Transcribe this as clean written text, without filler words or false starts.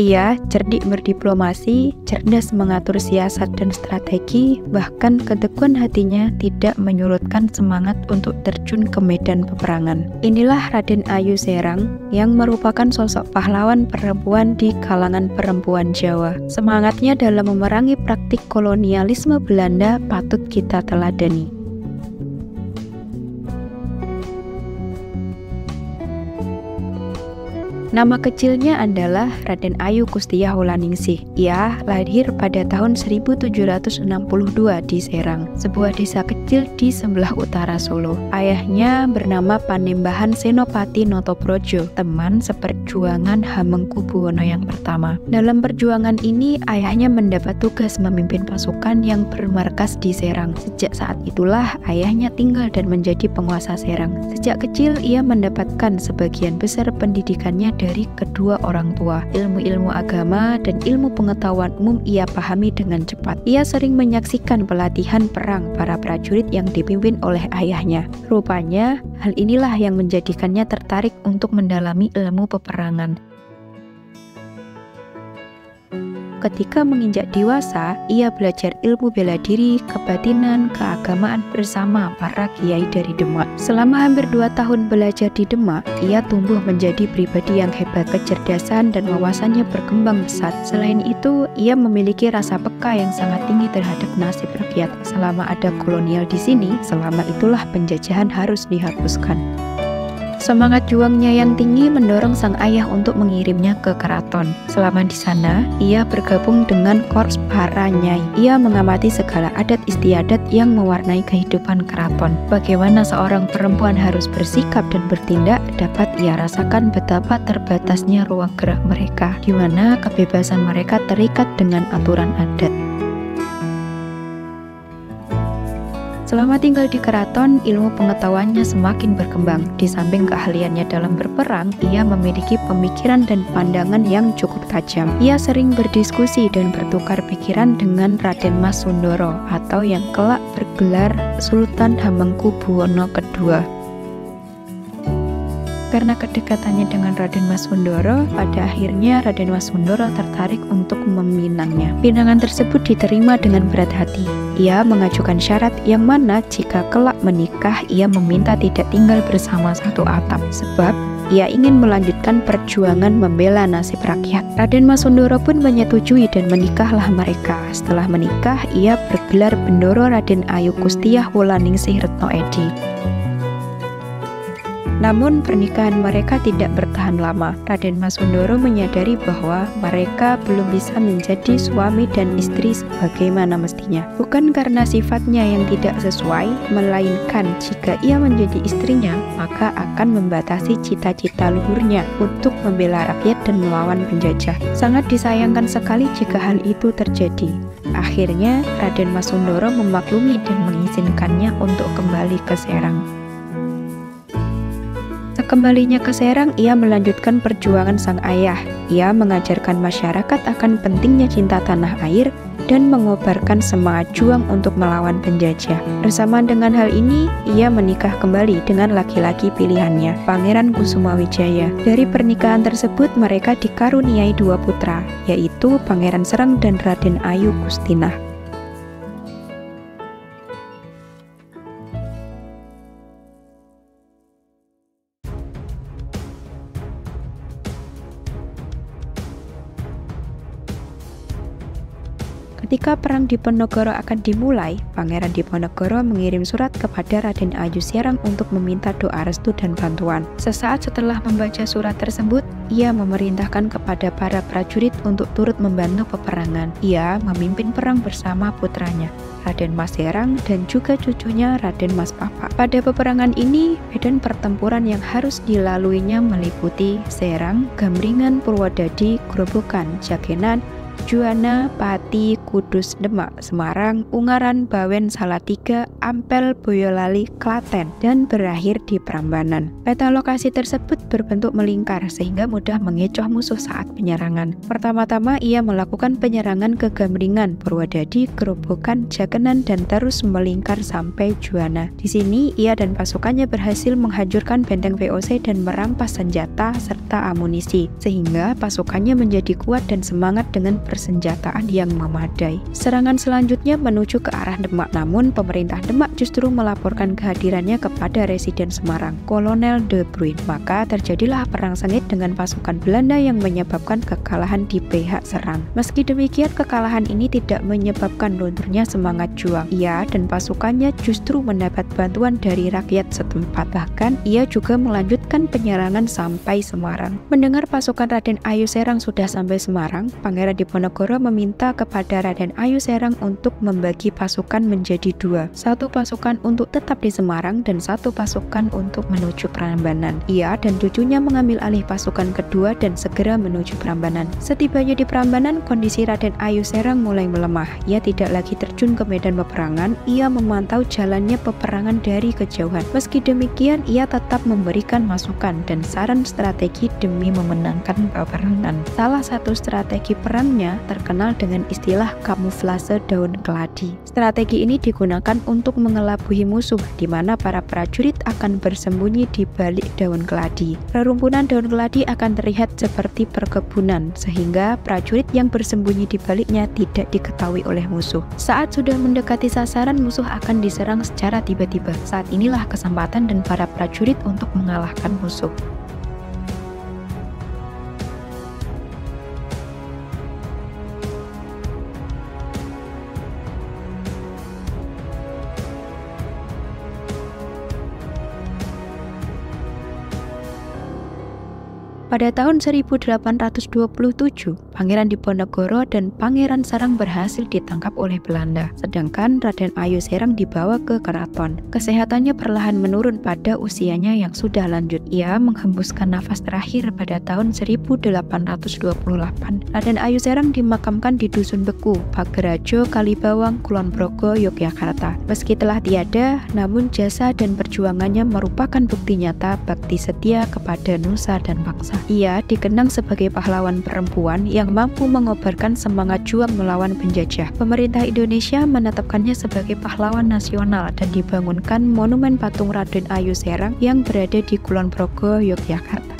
Ia cerdik berdiplomasi, cerdas mengatur siasat dan strategi, bahkan ketekunan hatinya tidak menyurutkan semangat untuk terjun ke medan peperangan. Inilah Raden Ayu Serang yang merupakan sosok pahlawan perempuan di kalangan perempuan Jawa. Semangatnya dalam memerangi praktik kolonialisme Belanda patut kita teladani. Nama kecilnya adalah Raden Ayu Kustiyah Wulandingsih. Ia lahir pada tahun 1762 di Serang, sebuah desa kecil di sebelah utara Solo. Ayahnya bernama Panembahan Senopati Notoprojo, teman seperjuangan Hamengkubuwono yang pertama. Dalam perjuangan ini, ayahnya mendapat tugas memimpin pasukan yang bermarkas di Serang. Sejak saat itulah ayahnya tinggal dan menjadi penguasa Serang. Sejak kecil ia mendapatkan sebagian besar pendidikannya dari kedua orang tua. Ilmu-ilmu agama dan ilmu pengetahuan umum ia pahami dengan cepat. Ia sering menyaksikan pelatihan perang para prajurit yang dipimpin oleh ayahnya. Rupanya, hal inilah yang menjadikannya tertarik untuk mendalami ilmu peperangan. Ketika menginjak dewasa, ia belajar ilmu bela diri, kebatinan, keagamaan bersama para kiai dari Demak. Selama hampir 2 tahun belajar di Demak, ia tumbuh menjadi pribadi yang hebat. Kecerdasan dan wawasannya berkembang pesat. Selain itu, ia memiliki rasa peka yang sangat tinggi terhadap nasib rakyat. Selama ada kolonial di sini, selama itulah penjajahan harus dihapuskan. Semangat juangnya yang tinggi mendorong sang ayah untuk mengirimnya ke keraton. Selama di sana, ia bergabung dengan korps para nyai. Ia mengamati segala adat istiadat yang mewarnai kehidupan keraton. Bagaimana seorang perempuan harus bersikap dan bertindak, dapat ia rasakan betapa terbatasnya ruang gerak mereka, di mana kebebasan mereka terikat dengan aturan adat. Selama tinggal di keraton, ilmu pengetahuannya semakin berkembang. Di samping keahliannya dalam berperang, ia memiliki pemikiran dan pandangan yang cukup tajam. Ia sering berdiskusi dan bertukar pikiran dengan Raden Mas Sundoro atau yang kelak bergelar Sultan Hamengkubuwono II. Karena kedekatannya dengan Raden Mas Sundoro, pada akhirnya Raden Mas Sundoro tertarik untuk meminangnya. Pinangan tersebut diterima dengan berat hati. Ia mengajukan syarat yang mana jika kelak menikah, ia meminta tidak tinggal bersama satu atap, sebab ia ingin melanjutkan perjuangan membela nasib rakyat. Raden Mas Sundoro pun menyetujui dan menikahlah mereka. Setelah menikah, ia bergelar Bendoro Raden Ayu Kustiyah Wulandingsih Retno Edi. Namun pernikahan mereka tidak bertahan lama. Raden Mas Sundoro menyadari bahwa mereka belum bisa menjadi suami dan istri sebagaimana mestinya. Bukan karena sifatnya yang tidak sesuai, melainkan jika ia menjadi istrinya, maka akan membatasi cita-cita luhurnya untuk membela rakyat dan melawan penjajah. Sangat disayangkan sekali jika hal itu terjadi. Akhirnya, Raden Mas Sundoro memaklumi dan mengizinkannya untuk kembali ke Serang. Sekembalinya ke Serang, ia melanjutkan perjuangan sang ayah. Ia mengajarkan masyarakat akan pentingnya cinta tanah air dan mengobarkan semangat juang untuk melawan penjajah. Bersamaan dengan hal ini, ia menikah kembali dengan laki-laki pilihannya, Pangeran Kusumawijaya. Dari pernikahan tersebut, mereka dikaruniai 2 putra, yaitu Pangeran Serang dan Raden Ayu Kustinah. Ketika perang Diponegoro akan dimulai, Pangeran Diponegoro mengirim surat kepada Raden Ayu Serang untuk meminta doa restu dan bantuan. Sesaat setelah membaca surat tersebut, ia memerintahkan kepada para prajurit untuk turut membantu peperangan. Ia memimpin perang bersama putranya, Raden Mas Serang, dan juga cucunya Raden Mas Papa. Pada peperangan ini, medan pertempuran yang harus dilaluinya meliputi Serang, Gamringan, Purwodadi, Grobogan, Jakenan, Juwana, Pati, Kudus, Demak, Semarang, Ungaran, Bawen, Salatiga, Ampel, Boyolali, Klaten, dan berakhir di Prambanan. Peta lokasi tersebut berbentuk melingkar sehingga mudah mengecoh musuh saat penyerangan. Pertama-tama ia melakukan penyerangan ke Gamringan, Purwodadi, Gerobokan, Jakenan, dan terus melingkar sampai Juwana. Di sini ia dan pasukannya berhasil menghancurkan benteng VOC dan merampas senjata serta amunisi, sehingga pasukannya menjadi kuat dan semangat dengan persenjataan yang memadai. Serangan selanjutnya menuju ke arah Demak, namun pemerintah Demak justru melaporkan kehadirannya kepada Residen Semarang, Kolonel De Bruyn. Maka terjadilah perang sengit dengan pasukan Belanda yang menyebabkan kekalahan di pihak serang. Meski demikian, kekalahan ini tidak menyebabkan lunturnya semangat juang. Ia dan pasukannya justru mendapat bantuan dari rakyat setempat. Bahkan ia juga melanjutkan penyerangan sampai Semarang. Mendengar pasukan Raden Ayu Serang sudah sampai Semarang, Pangeran Diponegoro meminta kepada Raden Ayu Serang untuk membagi pasukan menjadi dua. Satu pasukan untuk tetap di Semarang dan satu pasukan untuk menuju Prambanan. Ia dan cucunya mengambil alih pasukan kedua dan segera menuju Prambanan. Setibanya di Prambanan, kondisi Raden Ayu Serang mulai melemah. Ia tidak lagi terjun ke medan peperangan, ia memantau jalannya peperangan dari kejauhan. Meski demikian, ia tetap memberikan masukan dan saran strategi demi memenangkan peperangan. Salah satu strategi perangnya terkenal dengan istilah kamuflase daun keladi. Strategi ini digunakan untuk mengelabui musuh, di mana para prajurit akan bersembunyi di balik daun keladi. Rerumpunan daun keladi akan terlihat seperti perkebunan, sehingga prajurit yang bersembunyi di baliknya tidak diketahui oleh musuh. Saat sudah mendekati sasaran, musuh akan diserang secara tiba-tiba. Saat inilah kesempatan dan para prajurit untuk mengalahkan musuh. Pada tahun 1827, Pangeran Diponegoro dan Pangeran Serang berhasil ditangkap oleh Belanda, sedangkan Raden Ayu Serang dibawa ke keraton. Kesehatannya perlahan menurun pada usianya yang sudah lanjut. Ia menghembuskan nafas terakhir pada tahun 1828. Raden Ayu Serang dimakamkan di Dusun Beku, Pagerajo, Kalibawang, Kulon Progo, Yogyakarta. Meski telah tiada, namun jasa dan perjuangannya merupakan bukti nyata bakti setia kepada nusa dan bangsa. Ia dikenang sebagai pahlawan perempuan yang mampu mengobarkan semangat juang melawan penjajah. Pemerintah Indonesia menetapkannya sebagai pahlawan nasional dan dibangunkan monumen patung Raden Ayu Serang yang berada di Kulon Progo, Yogyakarta.